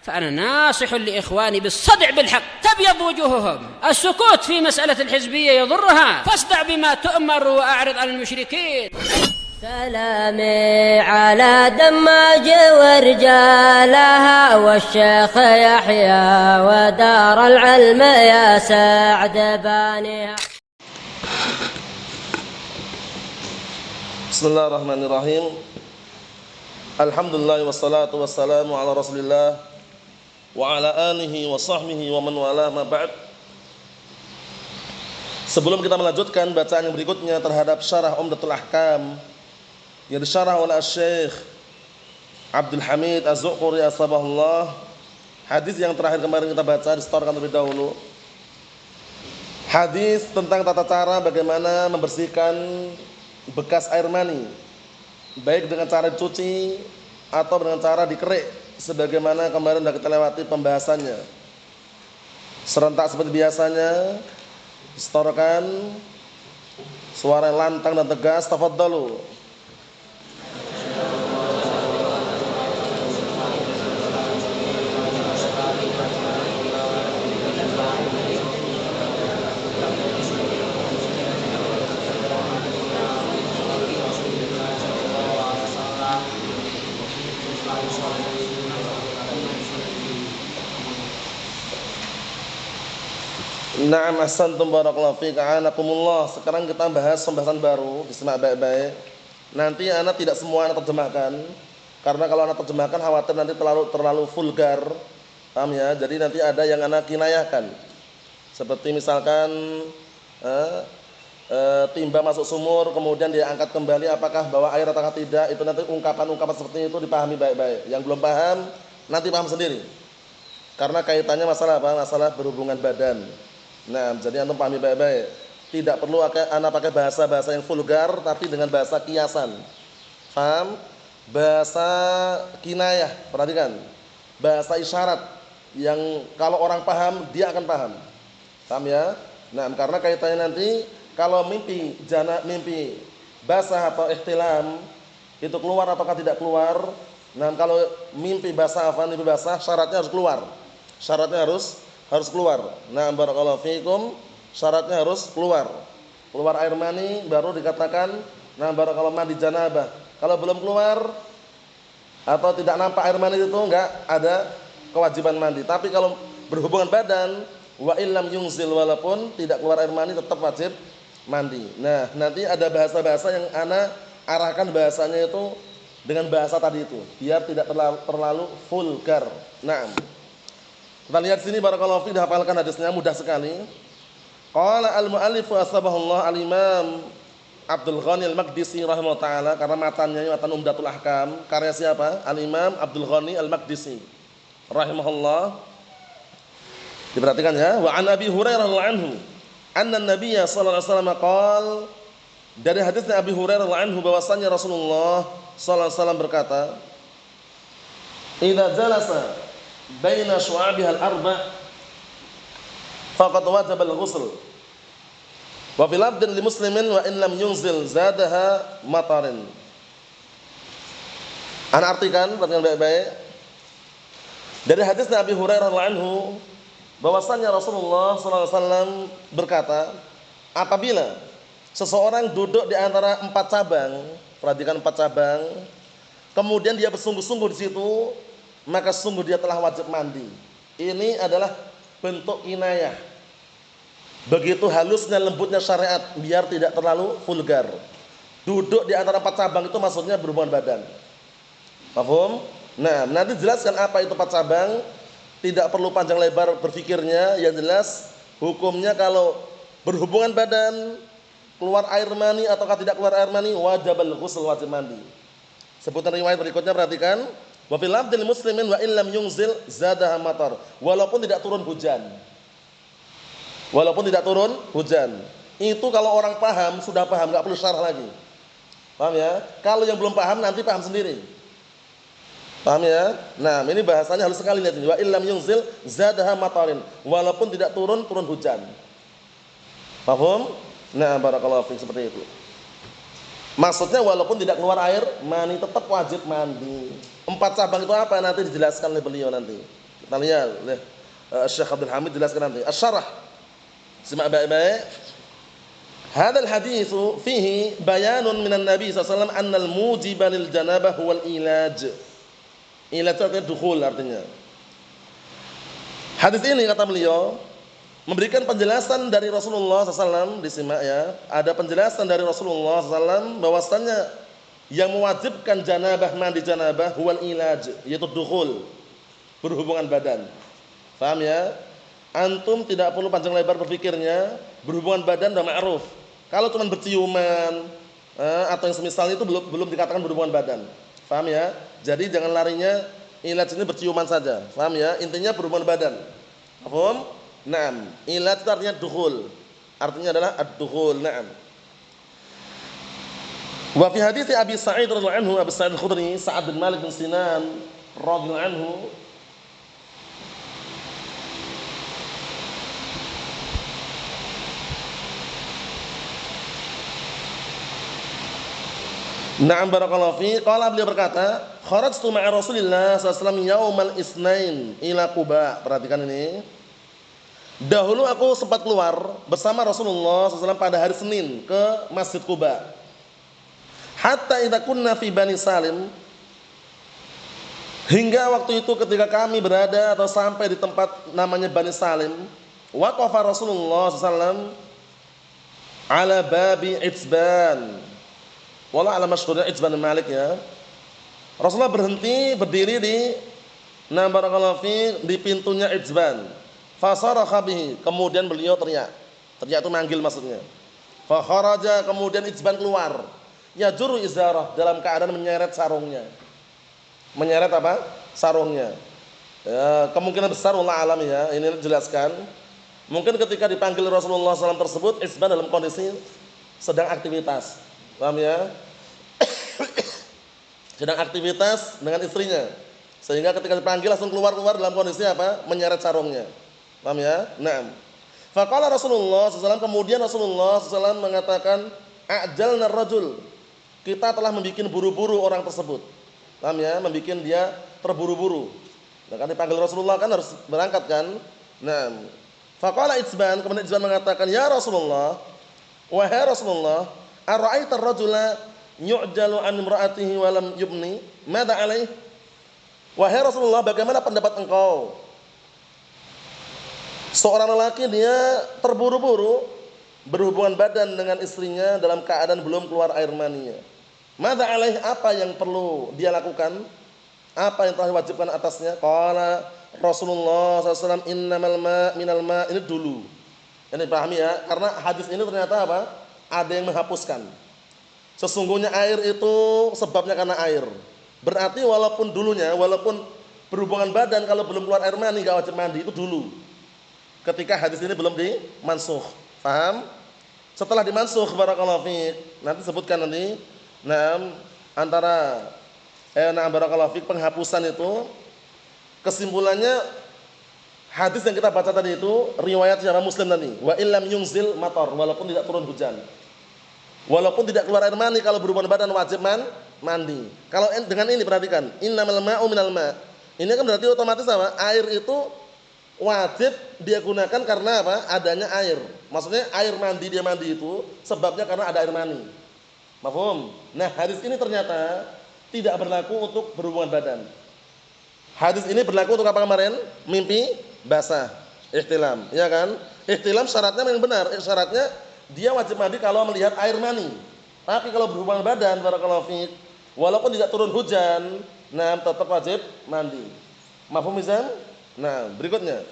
فأنا ناصح لإخواني بالصدع بالحق تبيض وجوههم. السكوت في مسألة الحزبية يضرها، فاصدع بما تؤمر وأعرض عن المشركين. سلامي على دماج ورجالها والشيخ يحيى ودار العلم يا سعد بانيها. Bismillahirrahmanirrahim. Alhamdulillah wassalatu wassalamu ala Rasulillah wa ala alihi wa sahbihi wa man wala ma ba'd. Sebelum kita melanjutkan bacaan yang berikutnya terhadap syarah Umdatul Ahkam yang disyarah oleh Syekh Abdul Hamid Az-Zuquri asbahullah, hadis yang terakhir kemarin kita baca disetorkan terlebih dahulu. Hadis tentang tata cara bagaimana membersihkan bekas air mani, baik dengan cara dicuci atau dengan cara dikerik, sebagaimana kemarin sudah kita lewati pembahasannya. Serentak seperti biasanya, setorkan suara lantang dan tegas. Tafadhalu. Na'am, ahsantum barakallahu fiik, a'anakumullah. Sekarang kita bahas pembahasan baru, disimak baik-baik. Nanti anak tidak semua anak terjemahkan, karena kalau anak terjemahkan khawatir nanti terlalu vulgar. Paham ya? Jadi nanti ada yang anak kinayahkan. Seperti misalkan timba masuk sumur kemudian dia angkat kembali, apakah bawa air ataukah tidak? Itu nanti ungkapan-ungkapan seperti itu dipahami baik-baik. Yang belum paham nanti paham sendiri. Karena kaitannya masalah apa? Masalah berhubungan badan. Nah, jadi antum pahami baik-baik. Tidak perlu anak pakai bahasa-bahasa yang vulgar, tapi dengan bahasa kiasan. Paham? Bahasa kinayah, perhatikan. Bahasa isyarat yang kalau orang paham, dia akan paham. Paham ya? Nah, karena kaitannya nanti kalau mimpi basah atau ihtilam itu keluar ataukah tidak keluar. Nah, kalau mimpi basah mimpi basah, syaratnya harus keluar. Syaratnya harus keluar. Nah, barakallahu fiikum, syaratnya harus keluar. Keluar air mani baru dikatakan nah barakallahu mandi janabah. Kalau belum keluar atau tidak nampak air mani itu enggak ada kewajiban mandi. Tapi kalau berhubungan badan wa illam yunzil, walaupun tidak keluar air mani tetap wajib mandi. Nah, nanti ada bahasa-bahasa yang ana arahkan bahasanya itu dengan bahasa tadi itu biar tidak terlalu vulgar. Naam. Kita lihat sini barakallahu fiik, dihafalkan hadisnya mudah sekali. Qala al-mu'allif asbahullah al-Imam Abdul Ghani al-Maqdisi rahimahullah taala, karena matanya matan Umdatul Ahkam, karya siapa? Al-Imam Abdul Ghani al-Maqdisi rahimahullah. Diperhatikan ya. Wa an Abi Hurairah radhiyallahu anhu anna an-nabiyya sallallahu alaihi wasallam qala, dari hadisnya Abi Hurairah radhiyallahu anhu bahwasanya Rasulullah sallallahu alaihi wasallam berkata, idza jalasa baina syu'abihal arba' faqad wajaba al-ghusl. Wa fil lafdhin li muslimin wa in lam yunzil zadaha matarin. Ana artikan perhatikan baik-baik. Dari hadis Nabi Hurairah radhiyallahu anhu bahwasanya Rasulullah sallallahu alaihi wasallam berkata, apabila seseorang duduk di antara 4 cabang, perhatikan 4 cabang, kemudian dia bersungguh-sungguh di situ, maka sungguh dia telah wajib mandi. Ini adalah bentuk kinayah. Begitu halusnya lembutnya syariat biar tidak terlalu vulgar. Duduk di antara 4 cabang itu maksudnya berhubungan badan. Paham? Nah, nanti jelaskan apa itu 4 cabang. Tidak perlu panjang lebar berfikirnya. Yang jelas hukumnya kalau berhubungan badan, keluar air mani ataukah tidak keluar air mani, wajibal ghusl, wajib mandi. Sebutan riwayat berikutnya perhatikan. Wa fil lafdhil muslimin wa illam yunzil zadaha matar. Walaupun tidak turun hujan. Walaupun tidak turun hujan. Itu kalau orang paham, sudah paham, enggak perlu syarah lagi. Paham ya? Kalau yang belum paham nanti paham sendiri. Paham ya? Nah, ini bahasanya halus sekali lihat ini. Wa illam yunzil zadaha matarin. Walaupun tidak turun hujan. Paham? Nah, barakallahu fiik, seperti itu. Maksudnya walaupun tidak keluar air mani tetap wajib mandi. 4 cabang itu apa nanti dijelaskan oleh beliau nanti. Kita lihat, Syekh Abdul Hamid jelaskan nanti. Asy-syarah. Simak baik-baik. Hadzal haditsu fihi bayanun minan Nabi sallallahu alaihi wasallam annal mujiba lil janabah huwal ilaj. Ilaj itu artinya dukhul artinya. Hadis ini kata beliau memberikan penjelasan dari Rasulullah SAW, disimak ya. Ada penjelasan dari Rasulullah SAW bahwasannya yang mewajibkan janabah, mandi janabah huwal ilaj, yaitu dukhul, berhubungan badan. Paham ya? Antum tidak perlu panjang lebar berpikirnya, berhubungan badan sudah ma'ruf. Kalau cuma berciuman atau yang semisal itu belum dikatakan berhubungan badan. Paham ya? Jadi jangan larinya ilaj ini berciuman saja. Paham ya? Intinya berhubungan badan. Paham? Naam. Ilaj itu artinya dukhul. Artinya adalah ad-dukhul. Naam. Wa fi hadits Abi Sa'id radhiyallahu anhu, Abu Sa'id Al-Khudri, Sa'ad bin Malik bin Sinan radhiyallahu anhu, na'am barakallahu fi, qala beliau berkata, kharajtu ma'a Rasulillah sallallahu alaihi wasallam yaumal isnain ila Quba. Perhatikan ini. Dahulu aku sempat keluar bersama Rasulullah SAW pada hari Senin ke Masjid Quba. Hatta idza kunna fi Bani Salim, hingga waktu itu ketika kami berada atau sampai di tempat namanya Bani Salim, waqafa Rasulullah SAW ala babi Itzban. Wallah ala masyhurnya Itzban bin Malik ya. Rasulullah berhenti berdiri di barakallahu fi di pintunya Itzban. Fasarakha bihi, kemudian beliau teriak. Teriak itu manggil maksudnya. Fa kharaja, kemudian Itzban keluar. Ya juru izarah, dalam keadaan menyeret sarungnya. Menyeret apa? Sarungnya. Ya, kemungkinan besar wallah alam ya, ini dijelaskan. Mungkin ketika dipanggil Rasulullah SAW tersebut, Itzban dalam kondisi sedang aktivitas. Paham ya? Sedang aktivitas dengan istrinya. Sehingga ketika dipanggil langsung keluar dalam kondisi apa? Menyeret sarungnya. Paham ya? Naam. Faqala Rasulullah SAW, kemudian Rasulullah SAW mengatakan, a'jalna rajul. Kita telah membuat buru-buru orang tersebut. Paham ya? Membuat dia terburu-buru. Nah, kan dipanggil Rasulullah kan harus berangkat kan? Naam. Faqala Itzban, kemudian Itzban mengatakan, ya Rasulullah, wahai Rasulullah, ara'aita ar-rajula yu'jalu an imra'atihi wa lam yubni, madza alaih? Wahai Rasulullah, bagaimana pendapat engkau? Seorang lelaki dia terburu-buru berhubungan badan dengan istrinya dalam keadaan belum keluar air maninya. Madza alaih, apa yang perlu dia lakukan? Apa yang telah diwajibkan atasnya? Qala Rasulullah SAW, innamal ma' minal ma', ini dulu. Ini pahami ya, karena hadis ini ternyata apa? Ada yang menghapuskan. Sesungguhnya air itu sebabnya karena air. Berarti walaupun dulunya, walaupun berhubungan badan kalau belum keluar air mani enggak wajib mandi, itu dulu. Ketika hadis ini belum dimansukh. Paham? Setelah dimansukh barakallahu fiik, nanti sebutkan nanti. Antara barakallahu fiik penghapusan itu kesimpulannya hadis yang kita baca tadi itu riwayat siapa? Muslim tadi. Wa illam yunzil matar, walaupun tidak turun hujan. Walaupun tidak keluar air mani kalau berhubungan badan wajib mandi. Kalau dengan ini perhatikan, innamal ma'u minal ma'. Ini kan berarti otomatis apa? Air itu wajib dia gunakan karena apa? Adanya air. Maksudnya air mandi dia mandi itu sebabnya karena ada air mani. Mafhum? Nah, hadis ini ternyata tidak berlaku untuk berhubungan badan. Hadis ini berlaku untuk apa kemarin? Mimpi basah, ihtilam, ya kan? Ihtilam syaratnya yang benar, syaratnya dia wajib mandi kalau melihat air mani. Tapi kalau berhubungan badan, barakallahu fiik, walaupun tidak turun hujan, tetap wajib mandi. Mafhum izan? Nah, berikutnya.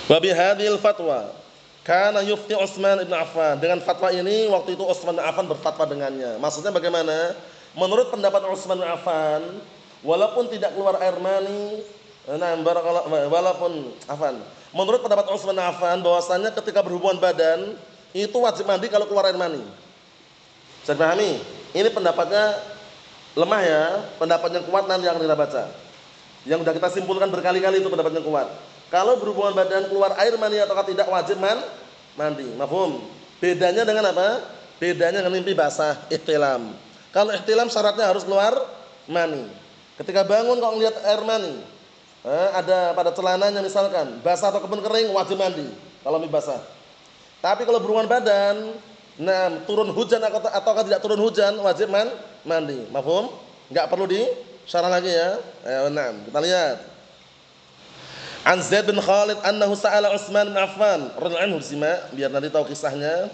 Wa bi hadhil fatwa kana yufti Utsman bin Affan. Dengan fatwa ini waktu itu Utsman bin Affan berfatwa dengannya. Maksudnya bagaimana? Menurut pendapat Utsman bin Affan, walaupun tidak keluar air mani, menurut pendapat Utsman bin Affan bahwasanya ketika berhubungan badan itu wajib mandi kalau keluar air mani. Bisa dipahami? Ini pendapatnya lemah ya, pendapat yang kuat nanti yang kita baca. Yang sudah kita simpulkan berkali-kali itu pendapat yang kuat. Kalau berhubungan badan keluar air mani atau tidak wajib mandi. Mafhum? Bedanya dengan apa? Bedanya dengan mimpi basah, ihtilam. Kalau ihtilam syaratnya harus keluar mani. Ketika bangun kok ngelihat air mani, ada pada celananya misalkan, basah atau kebun kering, wajib mandi kalau basah. Tapi kalau berhubungan badan, turun hujan atau tidak turun hujan, wajib mandi. Mafhum? Enggak perlu disyarah lagi ya. Kita lihat. An Zaid bin Khalid annahu sa'ala Utsman bin Affan radhiyallahu anhu, simak biar nanti tahu kisahnya.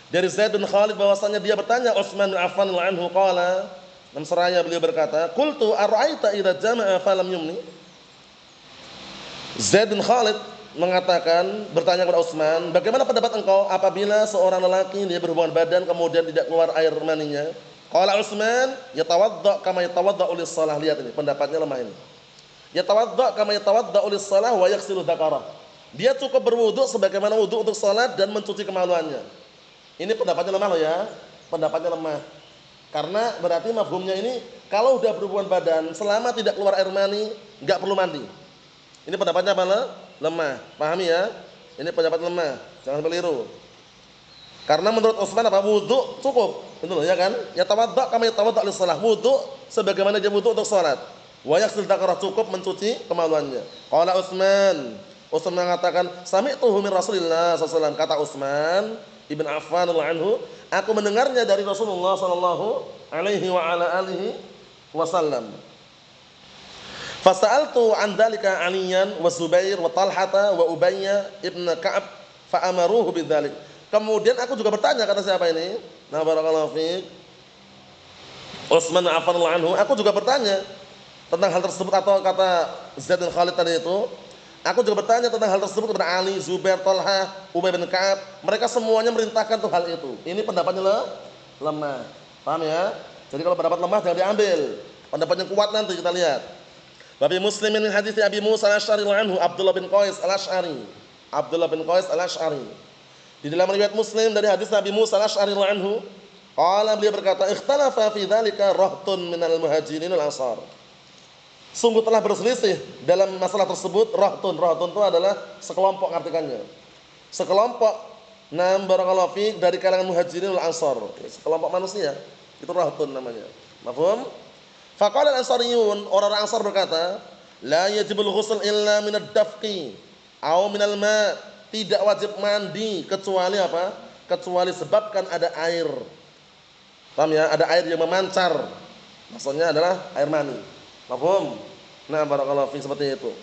Dari Zaid bin Khalid bahwasanya dia bertanya Utsman bin Affan radhiyallahu anhu qala, dalam seraya beliau berkata, "Qultu ara'aita idza jama'a falam yumni?" Zaid bin Khalid mengatakan, bertanya kepada Utsman, "Bagaimana pendapat engkau apabila seorang lelaki dia berhubungan badan kemudian tidak keluar air maninya?" Qala Utsman, "Yatawadda kama yatawadda'u lis-shalah." Lihat ini, pendapatnya lemah ini. Yatawadda kama yatawadda'u lis-shalah wa yaghsilu dzakarah. Dia cukup berwudu sebagaimana wudu untuk salat dan mencuci kemaluannya. Ini pendapatnya lemah loh ya. Pendapatnya lemah. Karena berarti mafhumnya ini kalau udah berhubungan badan selama tidak keluar air mani enggak perlu mandi. Ini pendapatnya apa? Lemah. Pahami ya? Ini pendapat lemah. Jangan keliru. Karena menurut Utsman apa? Wudu cukup. Itu loh ya kan? Yatawadda kama yatawadda lis-shalah. Wudu sebagaimana dia wudu untuk salat. Wa yaghsil dzakarah, cukup mencuci kemaluannya. Qala Utsman mengatakan, "Sami'tuhu min Rasulillah sallallahu alaihi wasallam." Kata Utsman Ibn Affan radhiyallahu anhu, aku mendengarnya dari Rasulullah sallallahu alaihi wa ala alihi wasallam. Fasa'altu an dzalika Aliyan wa Zubair wa Talhata wa Ubayy ibn Ka'ab fa amaruhu bidzalik. Kemudian aku juga bertanya, kata siapa ini? Nah, barakallahu fiik. Utsman bin Affan radhiyallahu anhu, aku juga bertanya tentang hal tersebut, atau kata Zaid bin Khalid tadi itu, aku juga bertanya tentang hal tersebut kepada Ali, Zubair, Talha, Ubay bin Ka'ab. Mereka semuanya merintahkan tuh hal itu. Ini pendapatnya lemah. Paham ya? Jadi kalau pendapat lemah jangan diambil. Pendapatnya kuat nanti kita lihat. Babi Muslim min hadits Abi Musa al-Asy'ari anhu, Abdullah bin Qais al-Asy'ari. Abdullah bin Qais al-Asy'ari. Di dalam riwayat Muslim dari hadis Nabi Musa al-Asy'ari anhu, qala, beliau berkata, "Ikhtalafa fi dzalika rahtun minal muhajirin wal ansar." Sungguh telah berselisih dalam masalah tersebut rahtun. Rahtun itu adalah sekelompok, artikannya sekelompok barakallahu fiik dari kalangan muhajirin wal ansar, sekelompok manusia, itu rahtun namanya. Mafhum? Faqala al-ansariyun, orang-orang ansar berkata, la yajibul ghusl illa minad dafqi aw minal ma, tidak wajib mandi kecuali apa? Kecuali sebabkan ada air. Paham ya? Ada air yang memancar. Maksudnya adalah air mani. Mafhum? Nah, barakallahu fi, seperti itu.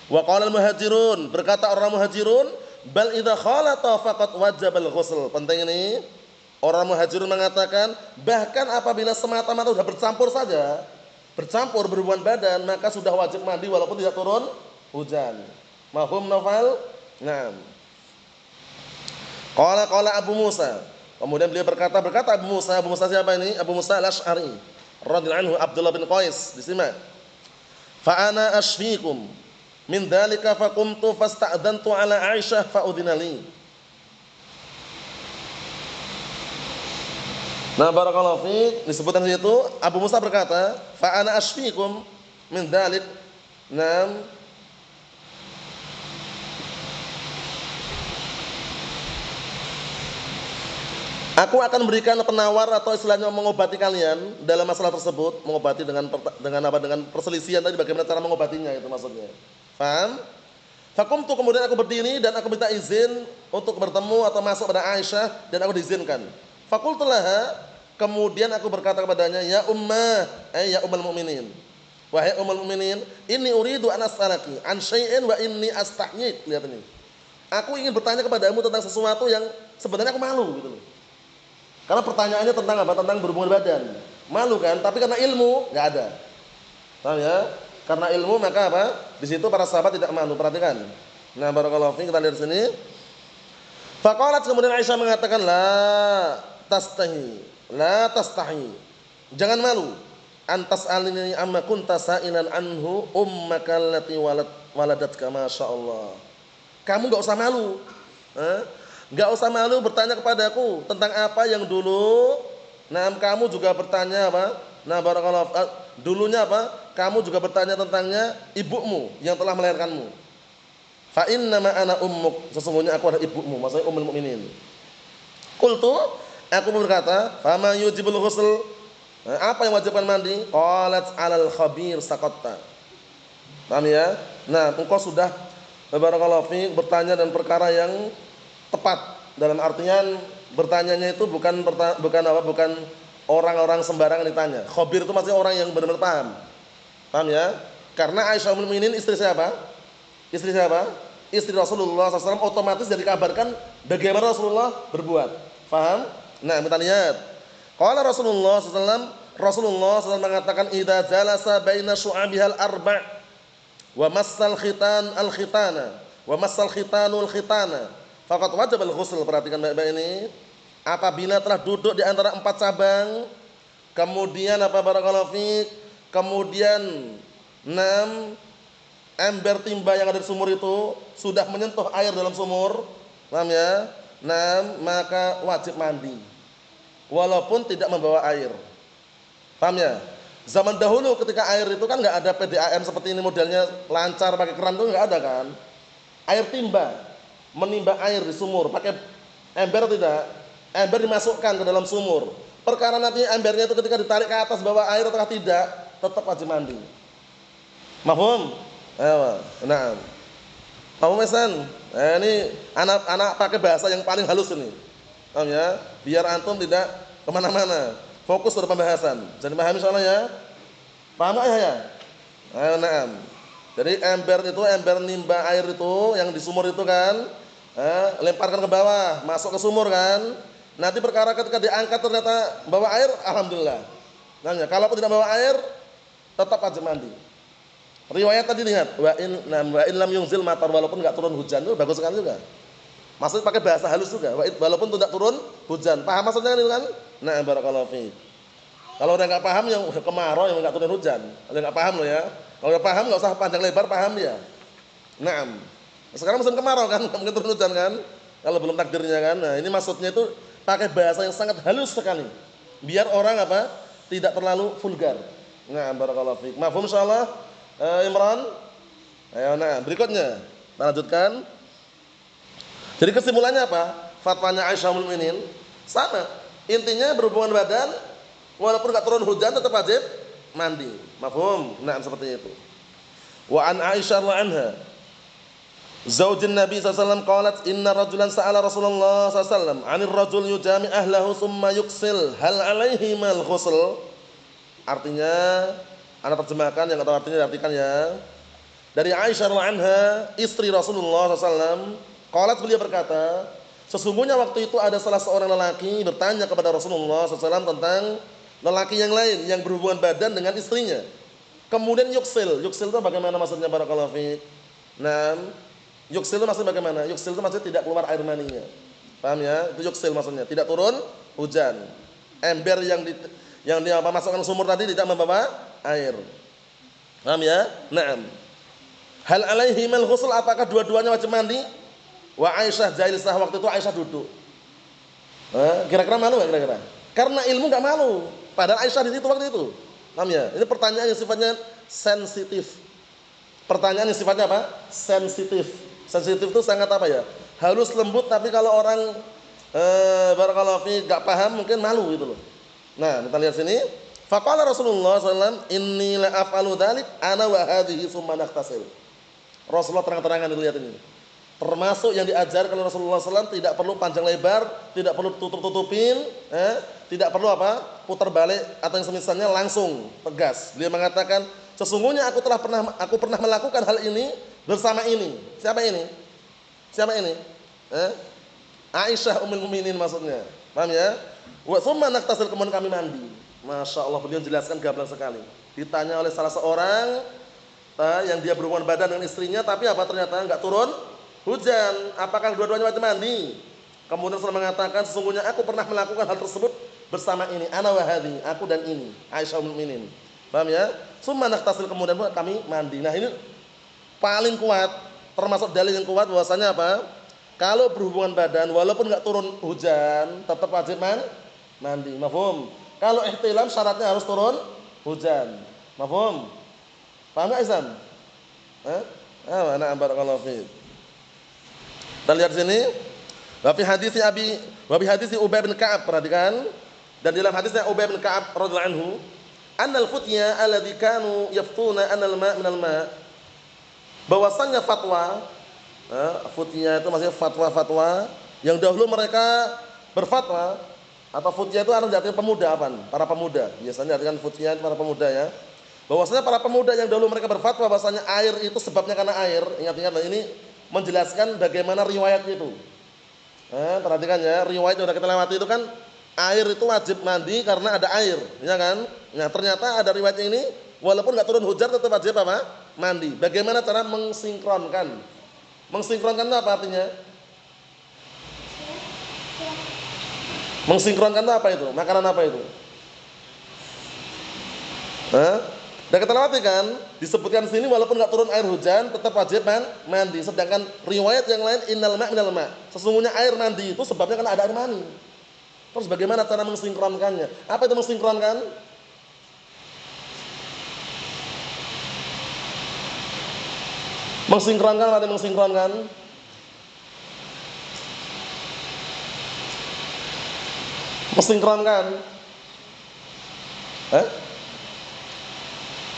Wa qala al-muhajirun, berkata orang muhajirun, bal idza khalata faqad wajabal ghusl. Penting ini. Orang muhajirun mengatakan, bahkan apabila semata-mata sudah bercampur saja, bercampur berhubungan badan, maka sudah wajib mandi walaupun tidak turun hujan. Mafhum Naufal? Naam. Qala Abu Musa. Kemudian beliau berkata Abu Musa siapa ini? Abu Musa al-Asy'ari radhiyallahu anhu, Abdullah bin Qais. Disimak. Fa ana ashfikum min dzalika fa qumtu fasta'dhantu ala Aisyah fa udhina li. Nah, barakallahu fiik, disebutkan di situ Abu Musa berkata, fa ana ashfikum min dzalik. Naam. Aku akan memberikan penawar atau istilahnya mengobati kalian dalam masalah tersebut, mengobati dengan apa? Dengan perselisihan tadi, bagaimana cara mengobatinya, itu maksudnya. Paham? Fakumtu, kemudian aku berdiri dan aku minta izin untuk bertemu atau masuk pada Aisyah dan aku diizinkan. Fakultu laha, kemudian aku berkata kepadanya, ya ummah, ya ummul mukminin. Wahai ummul mukminin, inni uridu an as'alaki an syai'in wa inni astahyik. Lihat ini. Aku ingin bertanya kepadamu tentang sesuatu yang sebenarnya aku malu gitu loh. Karena pertanyaannya tentang apa? Tentang berhubungan badan. Malu kan? Tapi karena ilmu enggak ada. Paham ya? Karena ilmu maka apa? Di situ para sahabat tidak malu. Perhatikan. Nah, barakallahu fiik, kita lihat sini. Faqalat, kemudian Aisyah mengatakan, la tastahi. Jangan malu. Antas alini amma kunta sa'ilan anhu ummaka allati waladatka, masyaallah. Kamu enggak usah malu. Enggak usah malu bertanya kepadaku tentang apa yang dulu. Nah, kamu juga bertanya apa? Nah, barakallahu, dulunya apa? Kamu juga bertanya tentangnya ibumu yang telah melahirkanmu. Fa inna ma ana ummuk, sesungguhnya aku adalah ibumu, maksudnya ummul mukminin. Qultu, aku berkata, fa ma yujibul ghusl, Apa yang wajibkan mandi? Qalat 'alal khabir saqatta. Paham ya? Nah, engkau sudah barakallahu fiik bertanya dan perkara yang tepat. Dalam artian bertanyanya itu bukan orang-orang sembarangan ditanya. Khabir itu maksudnya orang yang benar-benar paham. Paham ya? Karena Aisyah ummul mukminin istri siapa? Istri siapa? Istri Rasulullah SAW, otomatis jadi kabarkan bagaimana Rasulullah berbuat. Paham? Nah, kita lihat. Qala Rasulullah SAW mengatakan idza jalasa baina syu'abihal arba' wa massal khitan al-khitana wa massal khitanul khitana faqad wajib al-ghusl. Perhatikan baik-baik ini. Apabila telah duduk di antara 4 cabang, kemudian apa barakallahu fiik, kemudian 6 ember timba yang ada di sumur itu sudah menyentuh air dalam sumur, paham ya? 6, maka wajib mandi walaupun tidak membawa air. Paham ya? Zaman dahulu ketika air itu kan enggak ada PDAM seperti ini modelnya lancar pakai keran itu enggak ada kan. Air timba, menimba air di sumur pakai ember tidak? Ember dimasukkan ke dalam sumur. Perkara nanti embernya itu ketika ditarik ke atas bawa air atau tidak, tetap wajib mandi. Mahfum? Ayo, nah. Paham Mesan? Ini anak pakai bahasa yang paling halus ini. Paham ya? Biar antum tidak kemana-mana. Fokus pada pembahasan. Jadi pahami soalnya ya. Paham nggak ya? Ayo, nah. Jadi ember itu ember nimba air itu yang di sumur itu kan, lemparkan ke bawah, masuk ke sumur kan. Nanti perkara ketika diangkat ternyata bawa air, alhamdulillah. Nah, kalau tidak bawa air, tetap wajib mandi. Riwayat tadi lihat, wa in lam yunzil matar, walaupun enggak turun hujan, itu bagus sekali juga. Maksudnya pakai bahasa halus juga, walaupun tidak turun hujan. Paham maksudnya kan itu kan? Nah, barakallahu fiik. Kalau udah enggak paham yang kemarau yang enggak turun hujan. Kalau enggak paham loh ya. Kalau udah paham enggak usah panjang lebar, paham dia. Naam. Sekarang musim kemarau kan, mungkin turun hujan kan? Kalau belum takdirnya kan. Nah, ini maksudnya itu pakai bahasa yang sangat halus sekali. Biar orang apa? Tidak terlalu vulgar. Nah, barakallahu fiik. Mafhum insyaallah? Imran. Ayo, nah, berikutnya. Kita lanjutkan. Jadi kesimpulannya apa? Fatwanya Aisyah ummul mukminin sama. Intinya berhubungan badan walaupun enggak turun hujan tetap wajib mandi. Mafhum? Nah, seperti itu. Wa an Aisyah radhiyallahu anha zaujin Nabi sallallahu alaihi wasallam qalat inna rajulan sa'ala Rasulullah sallallahu alaihi wasallam 'anil rajul yujami ahlahu thumma yuksil hal alaihi mal ghusl. Artinya ana terjemahkan yang atau artinya diartikan ya. Dari Aisyah radhiyallahu anha, istri Rasulullah sallallahu alaihi wasallam, qalat beliau berkata, sesungguhnya waktu itu ada salah seorang lelaki bertanya kepada Rasulullah sallallahu alaihi wasallam tentang lelaki yang lain yang berhubungan badan dengan istrinya. Kemudian yuksil itu bagaimana maksudnya barakallahu fiik? Nah, yuksil itu maksudnya bagaimana? Yuksil itu maksudnya tidak keluar air maninya. Paham ya? Itu yuksil maksudnya, tidak turun hujan. Ember yang masukkan sumur tadi tidak membawa air. Paham ya? Naam. Hal alaihi mal ghusl, apakah dua-duanya wajib mandi? Wa Aisyah jalisah, waktu itu Aisyah duduk. Kira-kira malu enggak kira-kira? Karena ilmu enggak malu. Padahal Aisyah di situ waktu itu. Paham ya? Ini pertanyaan yang sifatnya sensitif. Pertanyaan yang sifatnya apa? Sensitif. Sensitif itu sangat apa ya? Halus lembut, tapi kalau orang barakallahu fi enggak paham mungkin malu gitu loh. Nah, kita lihat sini. Faqala Rasulullah sallallahu alaihi wasallam, "Inni la af'alu dzalik ana wa hadhihi tsumma naghtasil." Rasulullah terang-terangan lihat ini. Termasuk yang diajarkan oleh Rasulullah SAW, tidak perlu panjang lebar, tidak perlu tutup-tutupin, tidak perlu apa? Putar balik atau yang semisalnya, langsung tegas. Beliau mengatakan, sesungguhnya aku pernah melakukan hal ini bersama ini. Siapa ini? Siapa ini? Aisyah ummul mukminin maksudnya. Paham ya? Wa tsumma naghtasil, kemudian kami mandi. Masya Allah, beliau jelaskan gamblang sekali. Ditanya oleh salah seorang yang dia berhubungan badan dengan istrinya, tapi apa ternyata enggak turun hujan. Apakah dua-duanya wajib mandi? Kemudian Rasul mengatakan, sesungguhnya aku pernah melakukan hal tersebut bersama ini. Ana wa hadhi, aku dan ini, Aisyah ummul mukminin. Paham ya? Tsumma naghtasil, kemudian kami mandi. Nah, ini paling kuat, termasuk dalil yang kuat bahwasanya apa? Kalau berhubungan badan walaupun enggak turun hujan, tetap wajib mandi. Mafhum? Kalau ihtilam syaratnya harus turun hujan. Mafhum? Paham enggak Isam? Ana barakallahu fiik. Kita lihat sini. Wa fi hadits Ubay bin Ka'ab, perhatikan. Dan dalam hadisnya Ubay bin Ka'ab radhiyallahu anhu, annal futya alladzi kanu yaftuna annal ma' minal ma'. Bahwasanya fatwa, futya itu maksudnya fatwa-fatwa yang dahulu mereka berfatwa, atau futya itu artinya pemuda apa? Para pemuda. Biasanya artikan futya para pemuda ya. Bahwasanya para pemuda yang dahulu mereka berfatwa bahwasanya air itu sebabnya karena air. Ingat-ingat ini menjelaskan bagaimana riwayat itu. Perhatikan ya, riwayat yang sudah kita lewati itu kan air itu wajib mandi karena ada air, ya kan? Nah, ternyata ada riwayat ini walaupun enggak turun hujan tetap wajib apa? Mandi. Bagaimana cara mensinkronkan? Mensinkronkan itu apa artinya? Mensinkronkan itu apa itu? Makanan apa itu? Sudah kita lewati kan? Disebutkan sini walaupun enggak turun air hujan tetap wajib mandi. Sedangkan riwayat yang lain innal ma' minal ma'. Sesungguhnya air mandi itu sebabnya karena ada air mani. Terus bagaimana cara mensinkronkannya? Apa itu mensinkronkan? Mensinkronkan atau mensinkronkan? Mensinkronkan.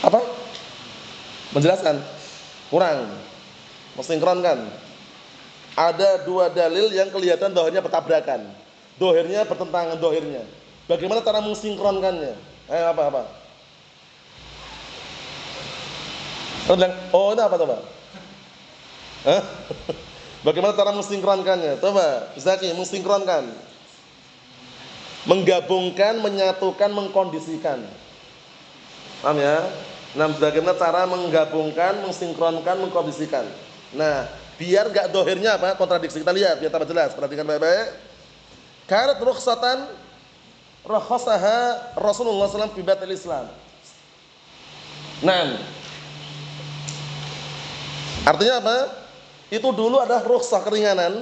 Apa? Menjelaskan? Kurang. Mensinkronkan. Ada dua dalil yang kelihatan dohirnya bertabrakan. Dohirnya bertentangan dohirnya. Bagaimana cara mensinkronkannya? Apa? Oh, ini apa coba? Bagaimana cara mensinkronkannya? Coba, Zaki, mensinkronkan. Menggabungkan, menyatukan, mengkondisikan. Paham ya? Nah, bagaimana cara menggabungkan, mensinkronkan, mengkondisikan. Nah, biar enggak dohirnya apa? Kontradiksi. Kita lihat biar tambah jelas. Perhatikan baik-baik. Kanat rukhsatan rakhasaha Rasulullah SAW fi batil Islam. Nah, artinya apa? Itu dulu ada rukhsah keringanan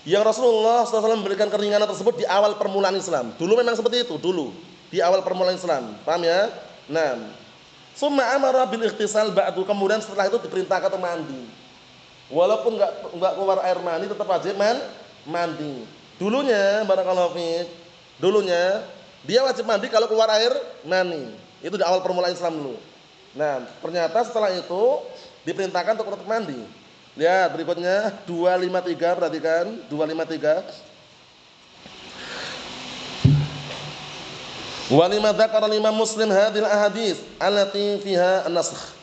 yang Rasulullah SAW memberikan keringanan tersebut di awal permulaan Islam. Dulu memang seperti itu, dulu di awal permulaan Islam. Paham ya? Nah, summa amara bil ikhtisal ba'du, kemudian setelah itu diperintahkan untuk mandi. Walaupun enggak keluar air mani tetap wajib mandi. Dulunya barakallahu fiik, dulunya dia wajib mandi kalau keluar air mani. Itu di awal permulaan Islam dulu. Nah, ternyata setelah itu diperintahkan untuk mandi. Lihat berikutnya 253, perhatikan 253. Wa lima dzakara Imam Muslim hadhil ahadits allati fiha an-nasakh.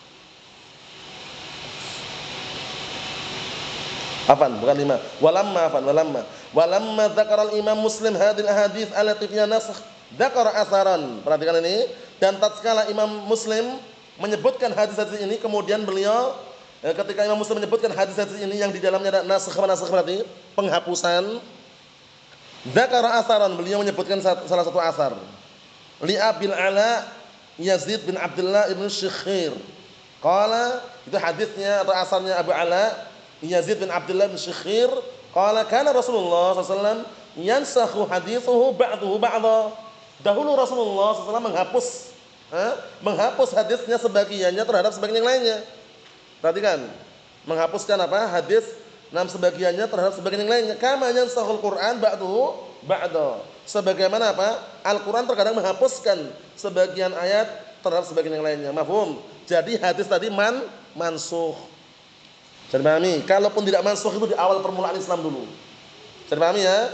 Bukan 5. Walamma dzakara Imam Muslim hadhil ahadits allati fiha nasakh, dzakara atharan. Perhatikan ini, dan tatkala Imam Muslim menyebutkan hadis-hadis ini, kemudian beliau ketika Imam Muslim menyebutkan hadis-hadis ini yang di dalamnya ada nasakh berarti penghapusan. Dzakara atharan, beliau menyebutkan salah satu asar. Li Abil Ala Yazid bin Abdullah ibn Syikhir. Qala, itu hadisnya atau asarnya Abu Ala Yazid bin Abdullah bin Syikhir, qala kana Rasulullah sallallahu alaihi wasallam yansakhu hadithuhu ba'dahu ba'dha. Dahulu Rasulullah sallallahu alaihi wasallam menghapus hadisnya sebagiannya terhadap sebagian yang lainnya. Perhatikan, menghapuskan apa? Hadis sebagiannya terhadap sebagian yang lainnya. Kama yansakhul Qur'an ba'dahu ba'dha. Sebagaimana apa? Al-Qur'an terkadang menghapuskan sebagian ayat terhadap sebagian yang lainnya. Mafhum? Jadi hadis tadi mansukh. Jadi pahami, kalaupun tidak mansukh itu di awal permulaan Islam dulu. Jadi pahami ya?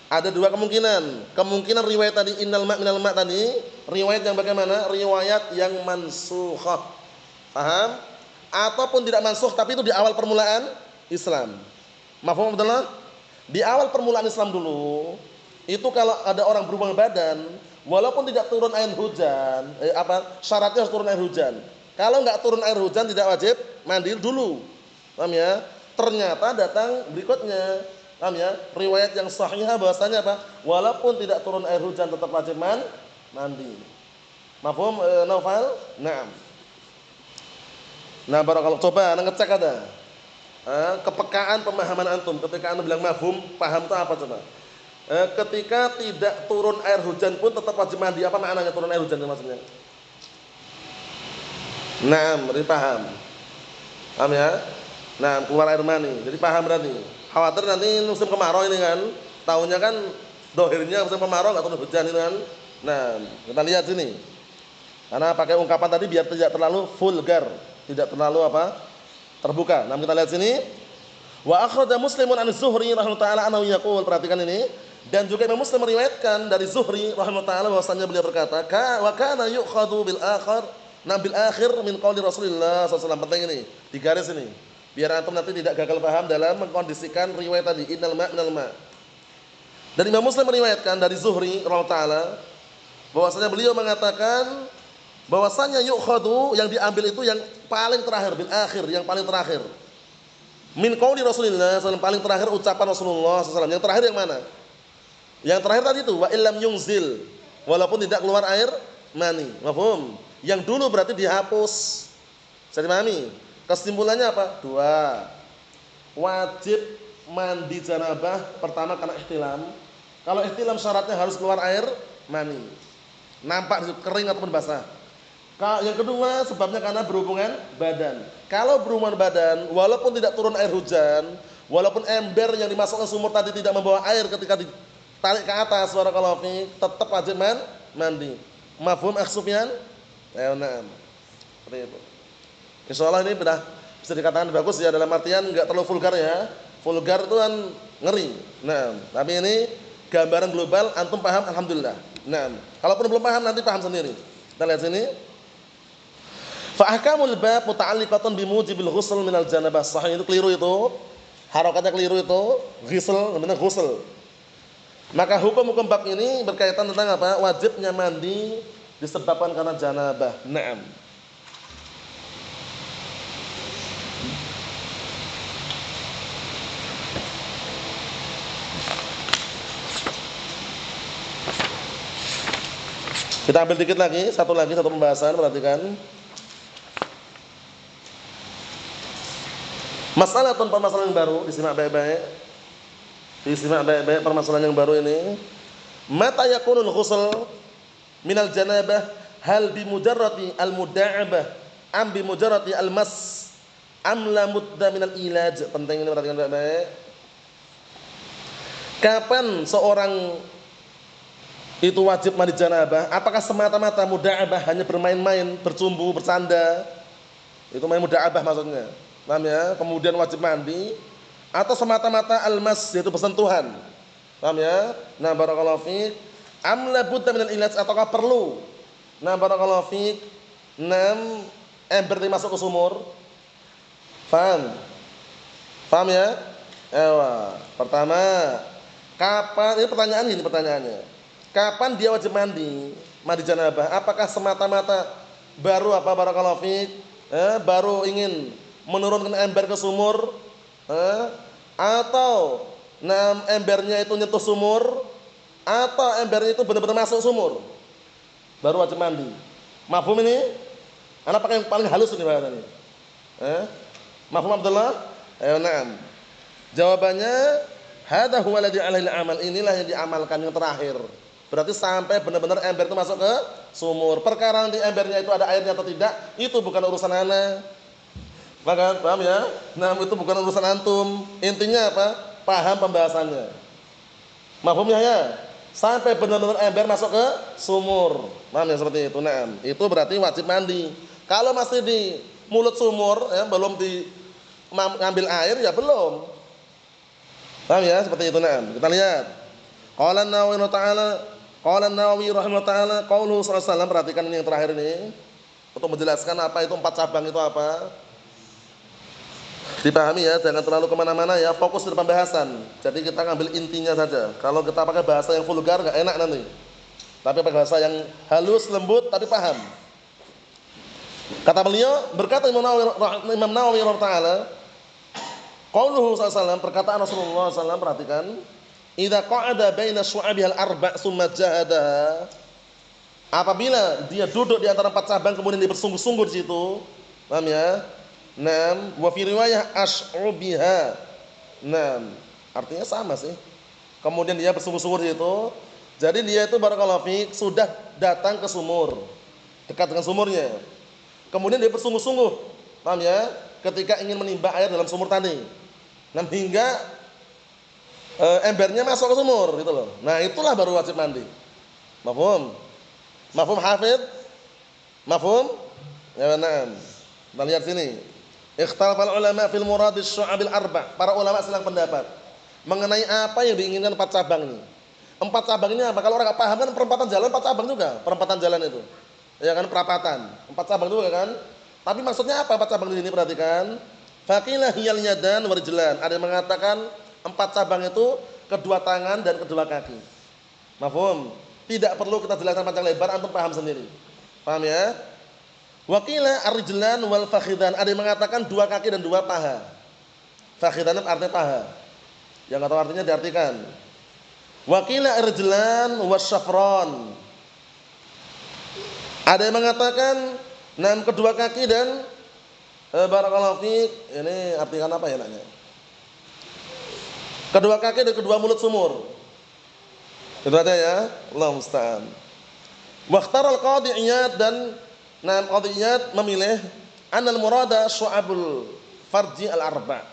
Ada dua kemungkinan. Kemungkinan riwayat tadi innal ma' minal ma' tadi, riwayat yang bagaimana? Riwayat yang mansukhah. Paham? Ataupun tidak mansukh tapi itu di awal permulaan Islam. Mafhum Abdullah? Di awal permulaan Islam dulu, itu kalau ada orang berhubungan badan, walaupun tidak turun air hujan, syaratnya harus turun air hujan. Kalau enggak turun air hujan tidak wajib mandi dulu. Paham ya? Ternyata datang berikutnya, paham ya? Riwayat yang sahih bahwasanya apa? Walaupun tidak turun air hujan tetap wajib mandi. Mafhum Naufal? Naam. Nah, barakallahu, coba ngecek ada. Kepekaan pemahaman antum ketika anda bilang mafhum, paham itu apa coba? Ketika tidak turun air hujan pun tetap wajib mandi, apa maknanya turun air hujan maksudnya? Naam, berarti paham. Paham ya? Nah, keluar air mani. Jadi paham berarti. Khawatir nanti musim kemarau ini kan, tahunnya kan Dohirnya musim kemarau nggak turun hujan itu kan. Nah, kita lihat sini. Karena pakai ungkapan tadi biar tidak terlalu vulgar, tidak terlalu terbuka. Nah, kita lihat sini. Wa akhraja Muslimun an Zuhri rahimahullah taala annahu yaqul, perhatikan ini, dan juga Imam Muslim meriwayatkan dari Zuhri rahimahullah taala bahwasanya beliau berkata, wa kana yu'khadhu bil akhir min qauli Rasulillah sallallahu alaihi wasallam. Penting ini, digaris ini. Biar antum nanti tidak gagal paham dalam mengkondisikan riwayat tadi, innal ma. Dan Imam Muslim meriwayatkan dari Zuhri rahimahullah taala bahwasanya beliau mengatakan bahwasanya yu'khadhu, yang diambil itu yang paling terakhir, bil akhir, yang paling terakhir. Min qauli Rasulillah SAW, paling terakhir ucapan Rasulullah SAW. Yang terakhir yang mana? Yang terakhir tadi itu wa illam yunzil, walaupun tidak keluar air mani. Mafhum? Yang dulu berarti dihapus. Bisa dipahami? Kesimpulannya apa? 2. Wajib mandi janabah pertama karena ihtilam. Kalau ihtilam syaratnya harus keluar air mani. Nampak kering ataupun basah. Yang kedua sebabnya karena berhubungan badan. Kalau berhubungan badan, walaupun tidak turun air hujan, walaupun ember yang dimasukkan sumur tadi tidak membawa air ketika ditarik ke atas, barakallahu fi, tetap wajib mandi. Mafhum Sufyan? Nah, seperti itu. Insyaallah ini sudah bisa dikatakan bagus ya, dalam artian enggak terlalu vulgar ya. Vulgar itu kan ngeri. Nah, tapi ini gambaran global, antum paham alhamdulillah. Nah, kalaupun belum paham nanti paham sendiri. Kita lihat sini. Fa ahkamul bab muta'alliqatun bimujibil ghusl minal janabah. Sahih, itu keliru itu. Harokatnya keliru itu. Ghusl, benar ghusl. Maka hukum-hukum bab ini berkaitan tentang apa? Wajibnya mandi disebabkan karena janabah. Naam. Kita ambil dikit lagi, satu pembahasan, perhatikan. Masalah atau permasalahan yang baru, disimak baik-baik. Permasalahan yang baru ini. Mata yakunul ghusl minal janabah hal bi mujarrati al muda'abah am bi mujarrati al mas am la mudda minal ilaj. Penting ini, perhatikan baik-baik. Kapan seorang itu wajib mandi janabah? Apakah semata-mata muda'abah, hanya bermain-main, bercumbu, bercanda? Itu main muda'abah maksudnya. Paham ya? Kemudian wajib mandi, atau semata-mata almas, yaitu bersentuhan. Paham ya? Nah, barakallahu fiik. Am la budda minal ilaj, ataukah perlu? Nah, barakallahu fiik. 6 ember dimasuk ke sumur. Paham? Paham ya? Pertama, kapan, ini pertanyaannya. Kapan dia wajib mandi janabah? Apakah semata-mata baru barakallahu fiik, baru ingin menurunkan ember ke sumur, atau embernya itu nyentuh sumur, atau embernya itu benar-benar masuk sumur baru wajib mandi? Mafhum ini? Anak pakai yang paling halus ini bahasannya. Mafhum Abdullah? Na'am. Jawabannya hadza huwa alladhi 'alaihi al-amal, inilah yang diamalkan yang terakhir. Berarti sampai benar-benar ember itu masuk ke sumur. Perkara di embernya itu ada airnya atau tidak, itu bukan urusan ana. Maka paham ya? Nah, itu bukan urusan antum. Intinya apa? Paham pembahasannya. Mafhumnya ya? Sampai benar-benar ember masuk ke sumur. Paham ya, seperti itu. Nah, itu berarti wajib mandi. Kalau masih di mulut sumur, belum ngambil air, ya belum. Paham ya? Seperti itu. Nah, kita lihat. Qala An-Nawawi rahimahullah ta'ala, qauluhu sallallahu alaihi wasallam, perhatikan ini yang terakhir ini untuk menjelaskan apa itu 4 cabang itu apa. Dipahami ya, jangan terlalu kemana-mana ya, fokus di pembahasan. Jadi kita ngambil intinya saja. Kalau kita pakai bahasa yang vulgar nggak enak nanti. Tapi pakai bahasa yang halus, lembut, tapi paham. Kata beliau, berkata Imam Nawawi rahimahullah ta'ala, qauluhu sallallahu alaihi wasallam, perkataan Rasulullah sallallahu alaihi wasallam, perhatikan. Idza qa'ada baina syu'abihal arba' tsumma jahadaha, apabila dia duduk di antara 4 cabang kemudian dia bersungguh-sungguh di situ. Paham ya? Naam, wa fi riwayah asy'ubiha. Naam, artinya sama sih. Kemudian dia bersungguh-sungguh di situ. Jadi dia itu barakallahu fiik sudah datang ke sumur, dekat dengan sumurnya. Kemudian dia bersungguh-sungguh. Paham ya? Ketika ingin menimba air dalam sumur tadi. Hingga embernya masuk ke sumur gitu loh. Nah, itulah baru wajib mandi. Mafhum? Mafhum hafid? Mafhum? Ya, na'am. Kita lihat sini. Ikhtalafal ulama fil muradis syu'abil arba'. Para ulama selang pendapat mengenai apa yang diinginkan 4 cabang ini. 4 cabang ini apa? Kalau orang enggak paham kan perempatan jalan 4 cabang juga, perempatan jalan itu. Ya kan, perapatan. 4 cabang juga kan? Tapi maksudnya apa 4 cabang di sini, perhatikan. Faqilah hiyal yadan wa rijlan. Ada yang mengatakan 4 cabang itu kedua tangan dan kedua kaki. Mafhum? Tidak perlu kita jelaskan panjang lebar, antum paham sendiri. Paham ya? Waqila ar-rijlan wal fakhidan. Ada yang mengatakan 2 kaki dan 2 paha. Fakhidan artinya paha. Yang enggak tahu artinya diartikan. Waqila ar-rijlan wasyafran. Ada yang mengatakan 6 kedua kaki dan barakallahu fiik, ini artikan apa ya nanya? Kedua kaki dan kedua mulut sumur. Itu aja ya. Allah musta'an. Wakhtaral qadhi Iyad dan qadhi Iyad memilih anal murada syu'abul farji al-arba'.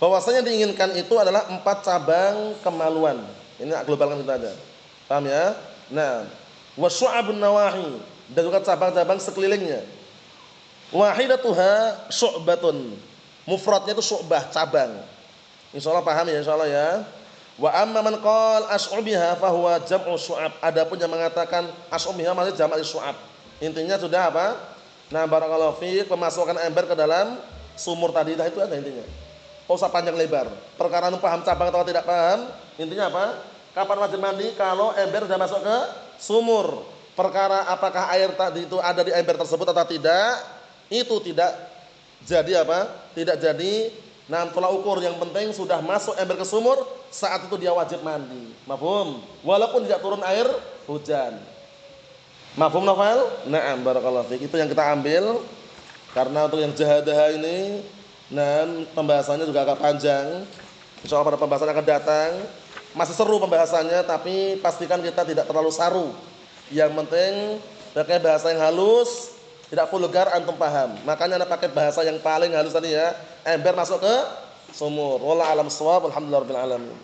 Bahwasanya diinginkan itu adalah 4 cabang kemaluan. Ini globalkan kita aja. Paham ya? Nah, wa syu'abun nawahi, dan juga cabang-cabang sekelilingnya. Wahidatuha syu'batun. Mufradnya itu syu'bah, cabang. Insyaallah paham ya, insyaallah ya. Wa amma man qala asy'ubiha fa huwa jam'u syu'ab. Adapun yang mengatakan asy'ubiha maksudnya jamak syu'ab. Intinya sudah apa? Nah, barakallahu fiik, memasukkan ember ke dalam sumur tadi, itu ada intinya. Enggak usah panjang lebar. Perkara anu paham cabang atau tidak paham, intinya apa? Kapan wajib mandi? Kalau ember sudah masuk ke sumur. Perkara apakah air tadi itu ada di ember tersebut atau tidak, itu tidak jadi apa? Tidak jadi tolak ukur. Yang penting sudah masuk ember ke sumur, saat itu dia wajib mandi. Mafhum? Walaupun tidak turun air hujan. Mafhum Novel? Na'am, barakallahu fiik. Itu yang kita ambil. Karena untuk yang jahadah ini, pembahasannya juga agak panjang. Insyaallah pada pembahasan akan datang. Masih seru pembahasannya, tapi pastikan kita tidak terlalu saru. Yang penting pakai bahasa yang halus, tidak vulgar, antum paham. Makanya Anda pakai bahasa yang paling halus tadi ya. Ember masuk ke sumur. Wallahu a'lam bissawab. Alhamdulillahirabbil alamin.